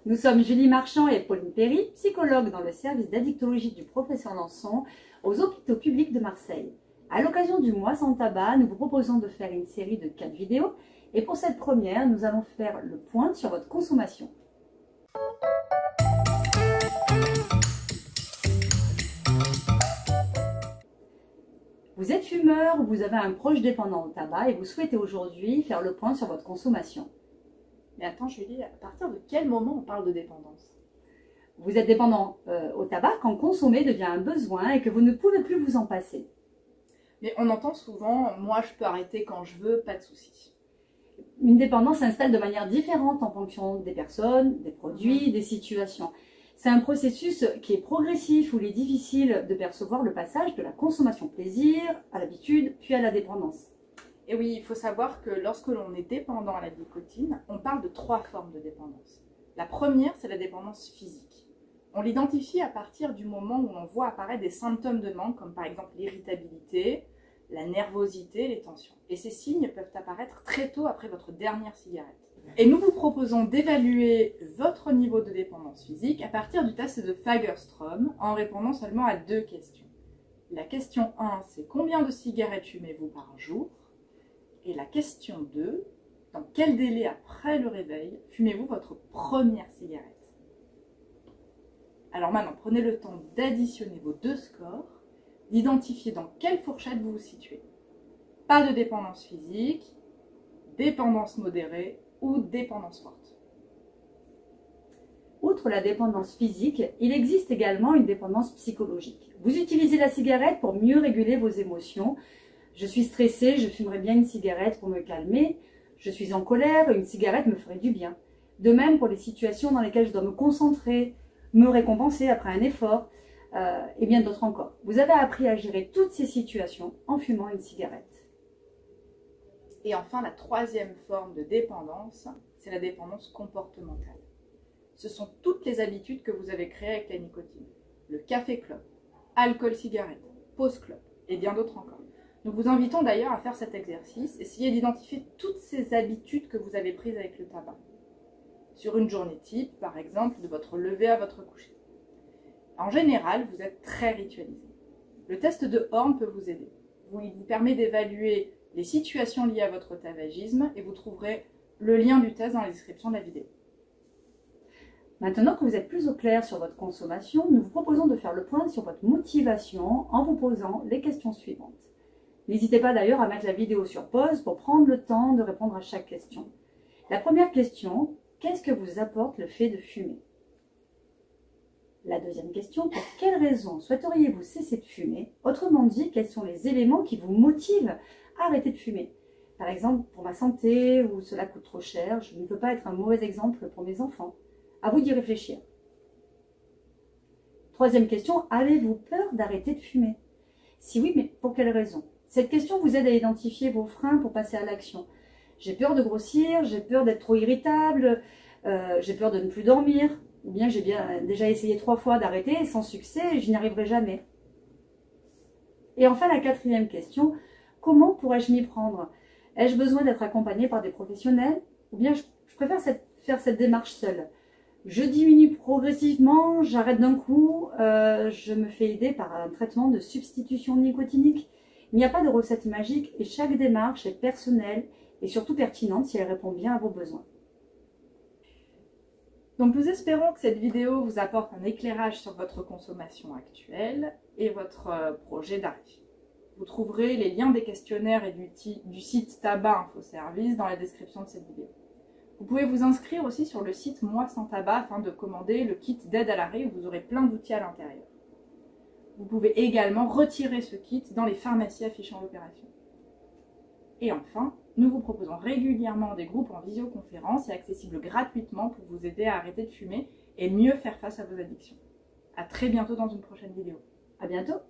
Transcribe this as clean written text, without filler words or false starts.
Nous sommes Julie Marchand et Pauline Perry, psychologues dans le service d'addictologie du professeur Lançon aux hôpitaux publics de Marseille. À l'occasion du mois sans tabac, nous vous proposons de faire une série de 4 vidéos et pour cette première, nous allons faire le point sur votre consommation. Vous êtes fumeur ou vous avez un proche dépendant au tabac et vous souhaitez aujourd'hui faire le point sur votre consommation. Mais attends Julie, à partir de quel moment on parle de dépendance? Vous êtes dépendant au tabac quand consommer devient un besoin et que vous ne pouvez plus vous en passer. Mais on entend souvent « moi je peux arrêter quand je veux, pas de souci ». Une dépendance s'installe de manière différente en fonction des personnes, des produits, des situations. C'est un processus qui est progressif où il est difficile de percevoir le passage de la consommation plaisir à l'habitude puis à la dépendance. Et oui, il faut savoir que lorsque l'on est dépendant à la nicotine, on parle de 3 formes de dépendance. La première, c'est la dépendance physique. On l'identifie à partir du moment où on voit apparaître des symptômes de manque, comme par exemple l'irritabilité, la nervosité, les tensions. Et ces signes peuvent apparaître très tôt après votre dernière cigarette. Et nous vous proposons d'évaluer votre niveau de dépendance physique à partir du test de Fagerström en répondant seulement à 2 questions. La question 1, c'est combien de cigarettes fumez-vous par jour? Et la question 2, dans quel délai après le réveil fumez-vous votre première cigarette? Alors maintenant, prenez le temps d'additionner vos 2 scores, d'identifier dans quelle fourchette vous vous situez. Pas de dépendance physique, dépendance modérée ou dépendance forte. Outre la dépendance physique, il existe également une dépendance psychologique. Vous utilisez la cigarette pour mieux réguler vos émotions. Je suis stressée, je fumerais bien une cigarette pour me calmer. Je suis en colère, une cigarette me ferait du bien. De même pour les situations dans lesquelles je dois me concentrer, me récompenser après un effort, et bien d'autres encore. Vous avez appris à gérer toutes ces situations en fumant une cigarette. Et enfin, la 3e forme de dépendance, c'est la dépendance comportementale. Ce sont toutes les habitudes que vous avez créées avec la nicotine. Le café-clope, alcool-cigarette, pause-clope et bien d'autres encore. Nous vous invitons d'ailleurs à faire cet exercice. Essayez d'identifier toutes ces habitudes que vous avez prises avec le tabac. Sur une journée type, par exemple, de votre lever à votre coucher. En général, vous êtes très ritualisé. Le test de Horn peut vous aider. Il vous permet d'évaluer les situations liées à votre tabagisme et vous trouverez le lien du test dans la description de la vidéo. Maintenant que vous êtes plus au clair sur votre consommation, nous vous proposons de faire le point sur votre motivation en vous posant les questions suivantes. N'hésitez pas d'ailleurs à mettre la vidéo sur pause pour prendre le temps de répondre à chaque question. La première question, qu'est-ce que vous apporte le fait de fumer? La deuxième question, pour quelles raisons souhaiteriez-vous cesser de fumer? Autrement dit, quels sont les éléments qui vous motivent à arrêter de fumer? Par exemple, pour ma santé, ou cela coûte trop cher, je ne veux pas être un mauvais exemple pour mes enfants. À vous d'y réfléchir. Troisième question, avez-vous peur d'arrêter de fumer? Si oui, mais pour quelles raisons? Cette question vous aide à identifier vos freins pour passer à l'action. J'ai peur de grossir, j'ai peur d'être trop irritable, j'ai peur de ne plus dormir, ou bien j'ai déjà essayé 3 fois d'arrêter sans succès et je n'y arriverai jamais. Et enfin, la 4e question, comment pourrais-je m'y prendre? Ai-je besoin d'être accompagnée par des professionnels? Ou bien je préfère faire cette démarche seule? Je diminue progressivement, j'arrête d'un coup, je me fais aider par un traitement de substitution nicotinique. Il n'y a pas de recette magique et chaque démarche est personnelle et surtout pertinente si elle répond bien à vos besoins. Donc nous espérons que cette vidéo vous apporte un éclairage sur votre consommation actuelle et votre projet d'arrêt. Vous trouverez les liens des questionnaires et du site Tabac Info Service dans la description de cette vidéo. Vous pouvez vous inscrire aussi sur le site Moi Sans Tabac afin de commander le kit d'aide à l'arrêt où vous aurez plein d'outils à l'intérieur. Vous pouvez également retirer ce kit dans les pharmacies affichant l'opération. Et enfin, nous vous proposons régulièrement des groupes en visioconférence et accessibles gratuitement pour vous aider à arrêter de fumer et mieux faire face à vos addictions. À très bientôt dans une prochaine vidéo. À bientôt!